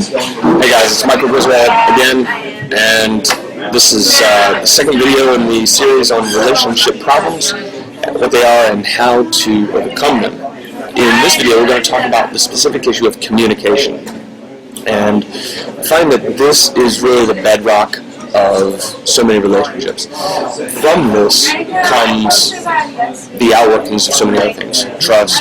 Hey guys, it's Michael Griswold again, and this is the second video in the series on relationship problems, what they are and how to overcome them. In this video, we're going to talk about the specific issue of communication, and I find that this is really the bedrock of so many relationships. From this comes the outworkings of so many other things: trust,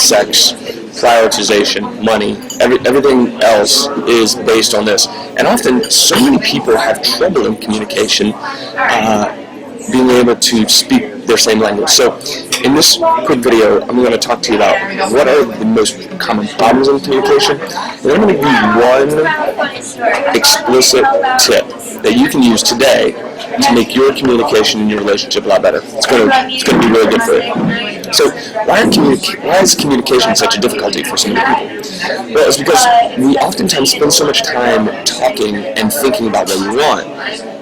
sex, prioritization, money. Everything else is based on this. And often, so many people have trouble in communication, being able to speak their same language. So, in this quick video, I'm going to talk to you about what are the most common problems in communication, and I'm going to give you one explicit tip that you can use today to make your communication in your relationship a lot better. It's going to be really good for you. So, why is communication such a difficulty for so many people? Well, it's because we oftentimes spend so much time talking and thinking about what we want,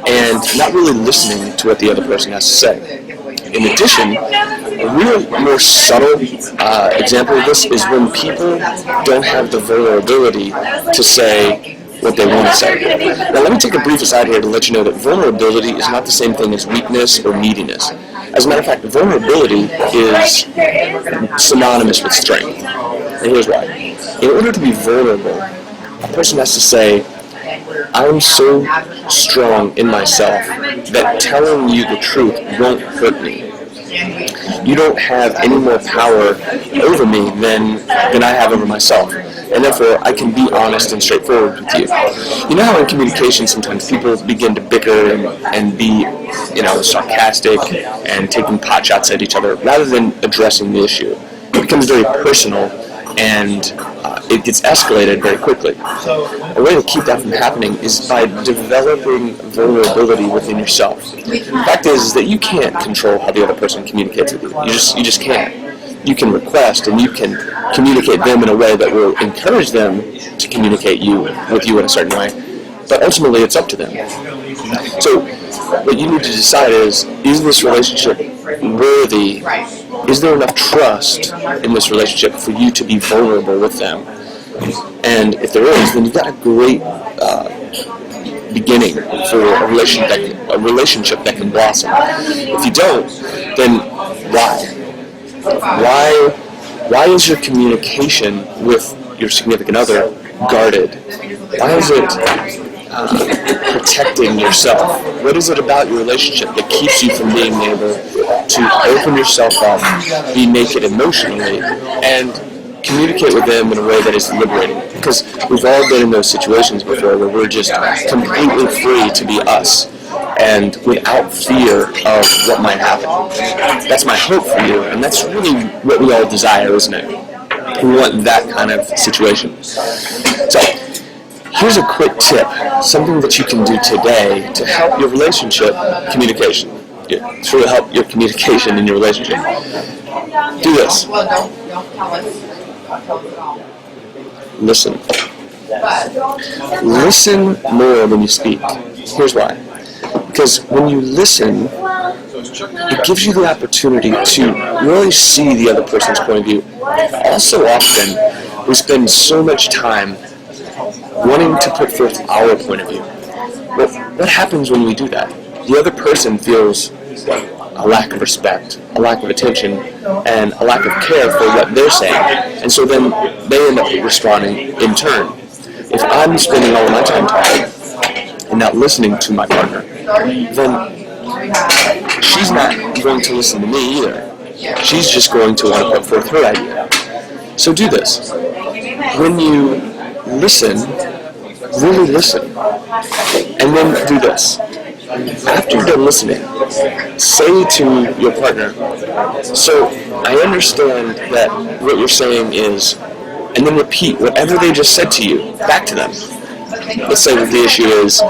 and not really listening to what the other person has to say. In addition, a real more subtle example of this is when people don't have the vulnerability to say what they want to say. Now, let me take a brief aside here to let you know that vulnerability is not the same thing as weakness or neediness. As a matter of fact, vulnerability is synonymous with strength. And here's why. In order to be vulnerable, a person has to say, I'm so strong in myself that telling you the truth won't hurt me. You don't have any more power over me than I have over myself. And therefore, I can be honest and straightforward with you. You know how in communication sometimes people begin to bicker and be, sarcastic and taking pot shots at each other rather than addressing the issue. It becomes very personal and it gets escalated very quickly. A way to keep that from happening is by developing vulnerability within yourself. The fact is that you can't control how the other person communicates with you. You just can't. You can request and you can communicate them in a way that will encourage them to communicate with you in a certain way, but ultimately it's up to them. So what you need to decide is this relationship worthy? Is there enough trust in this relationship for you to be vulnerable with them? And if there is, then you've got a great beginning for a relationship that can blossom. If you don't, then why? Why is your communication with your significant other guarded? Why is it protecting yourself? What is it about your relationship that keeps you from being able to open yourself up, be naked emotionally, and communicate with them in a way that is liberating? Because we've all been in those situations before where we're just completely free to be us and without fear of what might happen. That's my hope for you, and that's really what we all desire, isn't it? We want that kind of situation. So, here's a quick tip, something that you can do today to help your relationship communication. To help your communication in your relationship. Do this. Listen. Listen more when you speak. Here's why. Because when you listen, it gives you the opportunity to really see the other person's point of view. Also often, we spend so much time wanting to put forth our point of view. What happens when we do that? The other person feels a lack of respect, a lack of attention, and a lack of care for what they're saying. And so then they end up responding in turn. If I'm spending all of my time talking and not listening to my partner, then she's not going to listen to me either. She's just going to want to put forth her idea. So do this. When you listen, really listen. And then do this. After you're done listening, say to your partner, so I understand that what you're saying is, and then repeat whatever they just said to you back to them. Let's say that the issue is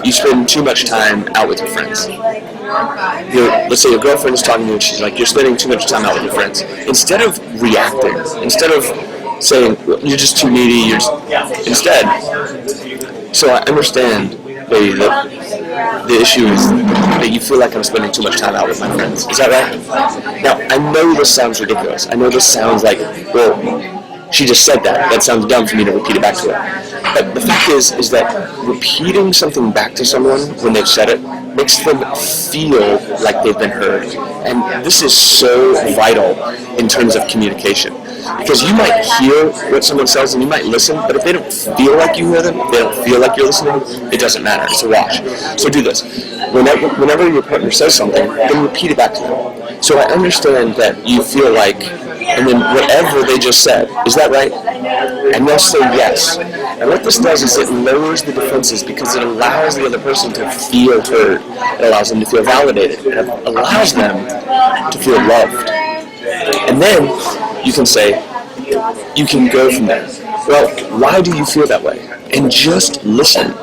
you spend too much time out with your friends. Let's say your girlfriend is talking to you and she's like, you're spending too much time out with your friends. Instead of reacting, instead of saying, you're just too needy, instead, so I understand, baby, that the issue is that you feel like I'm spending too much time out with my friends. Is that right? Now, I know this sounds ridiculous. I know this sounds like, well, she just said that. That sounds dumb for me to repeat it back to her. But the fact is that repeating something back to someone when they've said it makes them feel like they've been heard. And this is so vital in terms of communication. Because you might hear what someone says and you might listen, but if they don't feel like you hear them, if they don't feel like you're listening, it doesn't matter. It's a wash. So do this. Whenever your partner says something, then repeat it back to them. So I understand that you feel like, and then whatever they just said, is that right? And they'll say yes. And what this does is it lowers the defenses because it allows the other person to feel heard. It allows them to feel validated. It allows them to feel loved. And then you can say, you can go from there. Well, why do you feel that way? And just listen.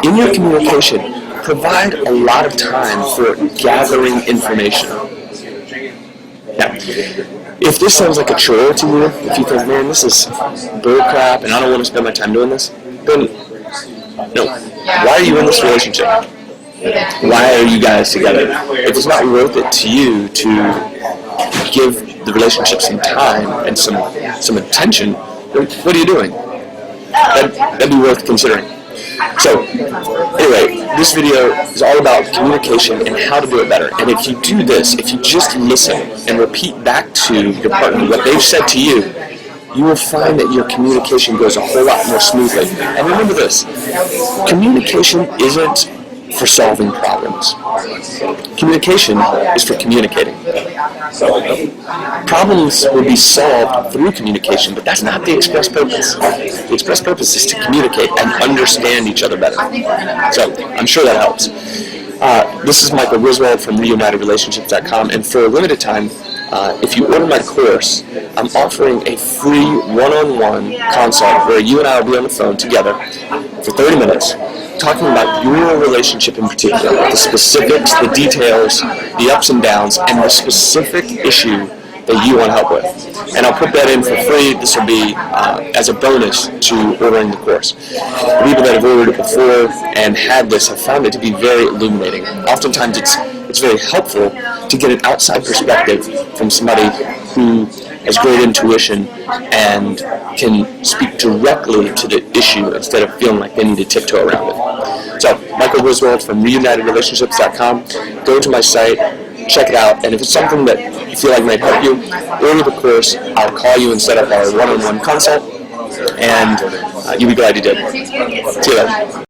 In your communication, provide a lot of time for gathering information. Now, if this sounds like a chore to you, if you think, man, this is bull crap and I don't want to spend my time doing this, then no. Why are you in this relationship? Why are you guys together? If it's not worth it to you to give the relationship some time and some attention, then what are you doing? That'd be worth considering. So, anyway, this video is all about communication and how to do it better. And if you do this, if you just listen and repeat back to your partner what they've said to you, you will find that your communication goes a whole lot more smoothly. And remember this, communication isn't for solving problems. Communication is for communicating. Problems will be solved through communication, but that's not the express purpose. The express purpose is to communicate and understand each other better. So I'm sure that helps. This is Michael Griswold from ReunitedRelationships.com, and for a limited time, if you order my course, I'm offering a free one-on-one consult where you and I will be on the phone together for 30 minutes talking about your relationship in particular, the specifics, the details, the ups and downs, and the specific issue that you want help with. And I'll put that in for free. This will be as a bonus to ordering the course. The people that have ordered it before and had this have found it to be very illuminating. Oftentimes it's very helpful to get an outside perspective from somebody who has great intuition and can speak directly to the issue instead of feeling like they need to tiptoe around it. So, Michael Griswold from ReunitedRelationships.com. Go to my site, check it out, and if it's something that you feel like might help you, order the course. I'll call you and set up our one-on-one consult, and you'll be glad you did. See you later.